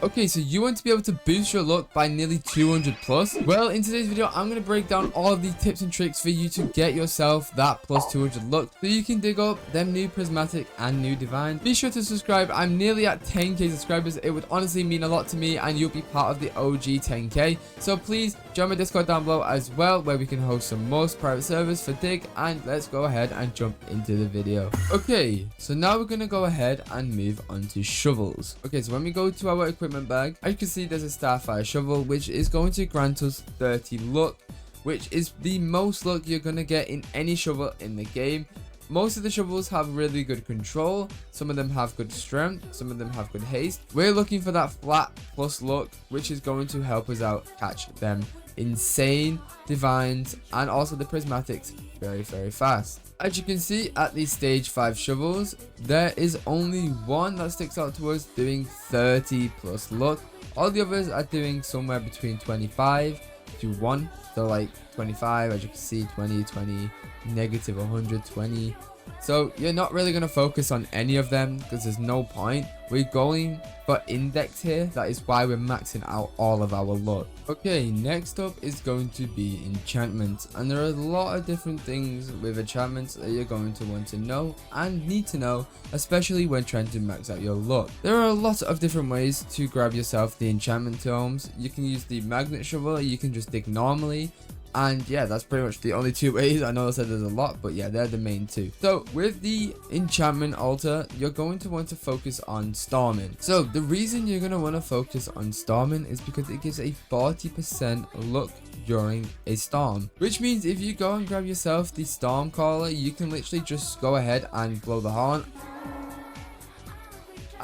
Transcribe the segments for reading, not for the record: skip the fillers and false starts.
Okay, so you want to be able to boost your luck by nearly 200 plus? Well, in today's video, I'm going to break down all of the tips and tricks for you to get yourself that plus 200 luck so you can dig up them new prismatic and new divine. Be sure to subscribe. I'm nearly at 10k subscribers. It would honestly mean a lot to me and you'll be part of the OG 10k. So please join my Discord down below as well, where we can host some more private servers for dig, and let's go ahead and jump into the video. Okay, so now we're going to go ahead and move on to shovels. Okay, so when we go to our equipment bag, as you can see, there's a starfire shovel which is going to grant us 30 luck, which is the most luck you're gonna get in any shovel in the game. Most of the shovels have really good control, some of them have good strength, some of them have good haste. We're looking for that flat plus luck, which is going to help us out catch them insane divines and also the prismatics very fast. As you can see at these stage 5 shovels, there is only one that sticks out to us doing 30 plus luck. All the others are doing somewhere between 25 to 1. So like 25, as you can see, 20, 20, negative 120. So you're not really going to focus on any of them because there's no point. We're going for index here. That is why we're maxing out all of our luck. Okay, next up is going to be enchantments, and there are a lot of different things with enchantments that you're going to want to know and need to know, especially when trying to max out your luck. There are a lot of different ways to grab yourself the enchantment tomes. You can use the magnet shovel, you can just dig normally. And yeah, that's pretty much the only two ways. I know I said there's a lot, but yeah, they're the main two. So with the enchantment altar, you're going to want to focus on storming. So the reason you're going to want to focus on storming is because it gives a 40% luck during a storm, which means if you go and grab yourself the storm caller, you can literally just go ahead and blow the horn,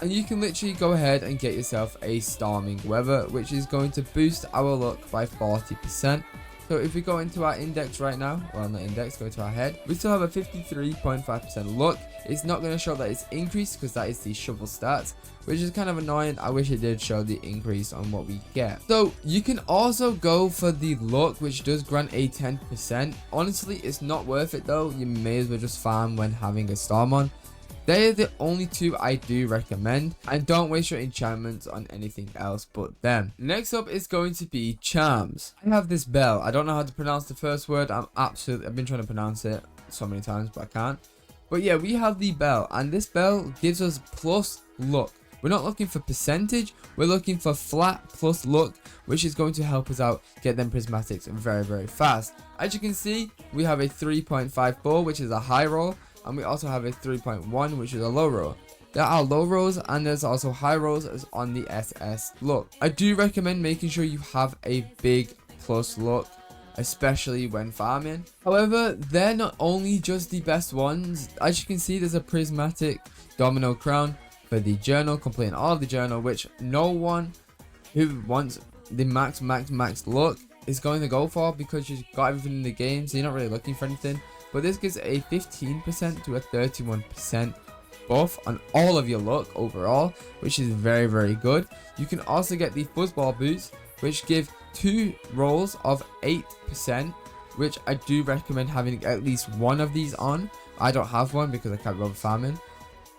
and you can literally go ahead and get yourself a storming weather, which is going to boost our luck by 40%. So if we go into our index right now, well, not index, go to our head, we still have a 53.5% luck. It's not going to show that it's increased because that is the shovel stats, which is kind of annoying. I wish it did show the increase on what we get. So you can also go for the luck, which does grant a 10%. Honestly, it's not worth it though. You may as well just farm when having a storm on. They're the only two I do recommend, and don't waste your enchantments on anything else but them. Next up is going to be charms. I have this bell. I don't know how to pronounce the first word. I've been trying to pronounce it so many times, but I can't. But yeah, we have the bell, and this bell gives us plus luck. We're not looking for percentage, we're looking for flat plus luck, which is going to help us out get them prismatics very fast. As you can see, we have a 3.54, which is a high roll. And we also have a 3.1, which is a low roll. There are low rolls and there's also high rolls as on the SS luck. I do recommend making sure you have a big plus luck, especially when farming. However, they're not only just the best ones. As you can see, there's a prismatic domino crown for the journal, completing all of the journal, which no one who wants the max luck is going to go for, because you've got everything in the game, so you're not really looking for anything. But this gives a 15% to a 31% buff on all of your luck overall, which is very good. You can also get the fuzzball boots, which give 2 rolls of 8%, which I do recommend having at least one of these on. I don't have one because I can't go farming.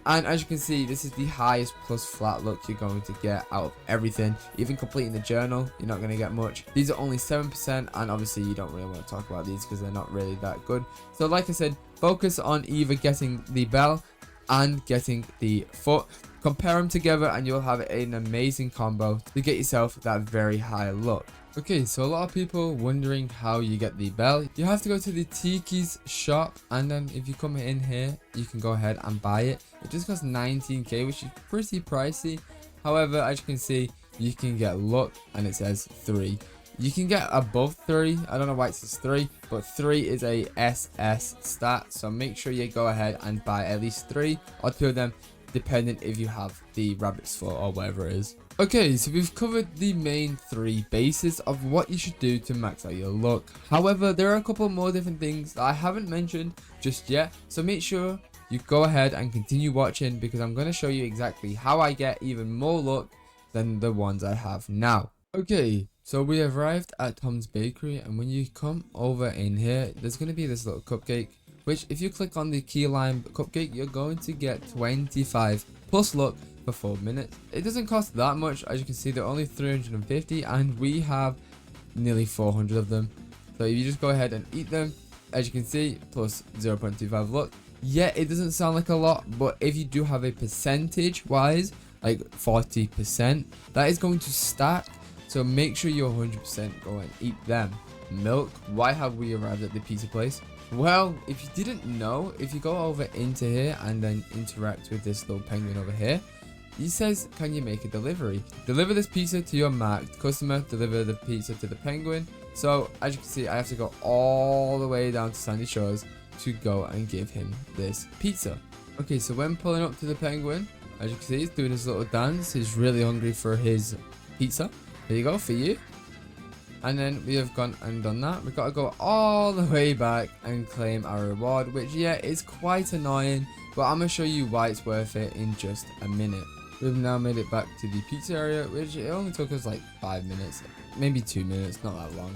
And as you can see, this is the highest plus flat luck you're going to get out of everything. Even completing the journal, you're not going to get much. These are only 7%, and obviously you don't really want to talk about these because they're not really that good. So like I said, focus on either getting the bell and getting the foot. Compare them together and you'll have an amazing combo to get yourself that very high luck. Okay, so a lot of people wondering how you get the bell. You have to go to the Tiki's shop, and then if you come in here, you can go ahead and buy it. It just costs 19k, which is pretty pricey. However, as you can see, you can get luck and it says 3. You can get above 3. I don't know why it says 3, but 3 is a SS stat. So make sure you go ahead and buy at least 3 or 2 of them, depending if you have the rabbit's foot or whatever it is. Okay, so we've covered the main 3 bases of what you should do to max out your luck. However, there are a couple more different things that I haven't mentioned just yet, so make sure you go ahead and continue watching, because I'm going to show you exactly how I get even more luck than the ones I have now. Okay, so we have arrived at Tom's Bakery, and when you come over in here, there's going to be this little cupcake, which if you click on the key lime cupcake, you're going to get 25 plus luck for 4 minutes. It doesn't cost that much. As you can see, they're only 350 and we have nearly 400 of them. So if you just go ahead and eat them, as you can see, plus 0.25 luck. Yeah, it doesn't sound like a lot, but if you do have a percentage wise, like 40%, that is going to stack. So make sure you 100% go and eat them. Milk. Why have we arrived at the pizza place? Well, if you didn't know, if you go over into here and then interact with this little penguin over here, he says, can you make a delivery? Deliver this pizza to your marked customer. Deliver the pizza to the penguin. So as you can see, I have to go all the way down to Sandy Shores to go and give him this pizza. Okay, so when pulling up to the penguin, as you can see, he's doing his little dance. He's really hungry for his pizza. Here you go, for you. And then we have gone and done that. We've got to go all the way back and claim our reward, which, yeah, is quite annoying, but I'm going to show you why it's worth it in just a minute. We've now made it back to the pizza area, which it only took us like 5 minutes, maybe 2 minutes, not that long.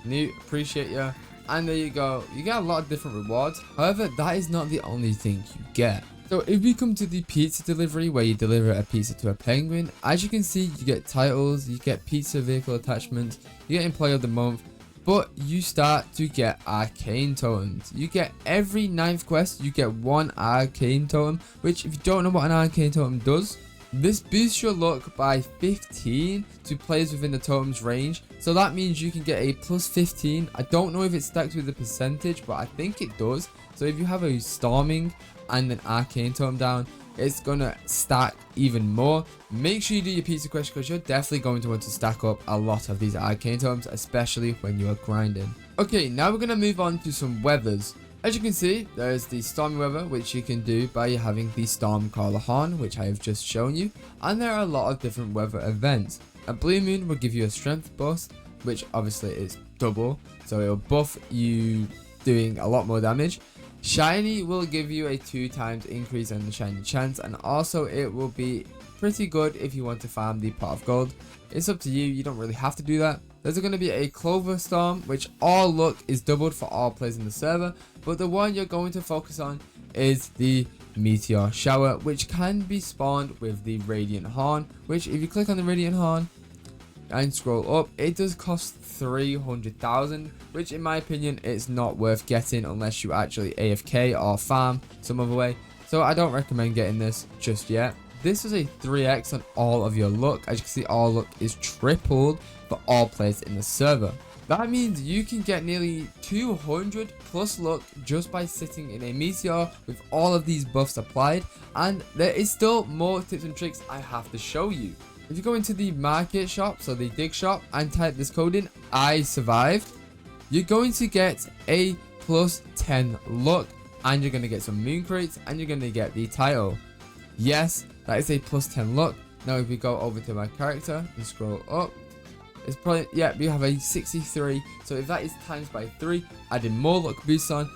New, appreciate you. And there you go. You get a lot of different rewards. However, that is not the only thing you get. So if we come to the pizza delivery where you deliver a pizza to a penguin, as you can see, you get titles, you get pizza vehicle attachments, you get employee of the month, but you start to get arcane totems. You get every 9th quest, you get 1 arcane totem, which if you don't know what an arcane totem does, this boosts your luck by 15 to players within the totem's range. So that means you can get a plus 15. I don't know if it stacks with the percentage, but I think it does. So if you have a storming and an arcane totem down, it's gonna stack even more. Make sure you do your pizza quest because you're definitely going to want to stack up a lot of these arcane totems, especially when you are grinding. Okay, now we're gonna move on to some weathers. As you can see, there's the stormy weather, which you can do by having the storm caller horn, which I have just shown you, and there are a lot of different weather events. A blue moon will give you a strength boost, which obviously is double, so it'll buff you doing a lot more damage. Shiny will give you a 2 times increase in the shiny chance, and also it will be pretty good if you want to farm the pot of gold. It's up to you, you don't really have to do that. There's going to be a clover storm, which all luck is doubled for all players in the server, but the one you're going to focus on is the meteor shower, which can be spawned with the radiant horn, which if you click on the radiant horn and scroll up, it does cost 300,000, which in my opinion it's not worth getting unless you actually AFK or farm some other way. So I don't recommend getting this just yet. This is a 3x on all of your luck. As you can see, all luck is tripled for all players in the server. That means you can get nearly 200 plus luck just by sitting in a meteor with all of these buffs applied, and there is still more tips and tricks I have to show you. If you go into the market shop, so the dig shop, and type this code in, I survived, you're going to get a plus 10 luck, and you're going to get some moon crates, and you're going to get the title. Yes, that is a plus 10 luck. Now if we go over to my character and scroll up, it's probably, yeah, we have a 63. So if that is times by 3, adding more luck boosts on,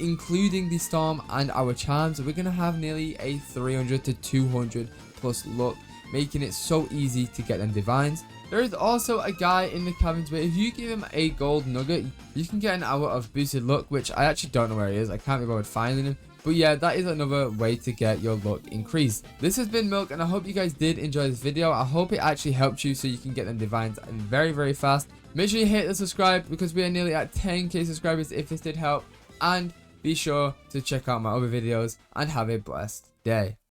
including the storm and our charms, we're going to have nearly a 300 to 200 plus luck, making it so easy to get them divines. There is also a guy in the cabins where if you give him a gold nugget, you can get an hour of boosted luck, which I actually don't know where he is. I can't be bothered finding him. But yeah, that is another way to get your luck increased. This has been Milk, and I hope you guys did enjoy this video. I hope it actually helped you so you can get them divines very, very fast. Make sure you hit the subscribe because we are nearly at 10k subscribers if this did help. And be sure to check out my other videos and have a blessed day.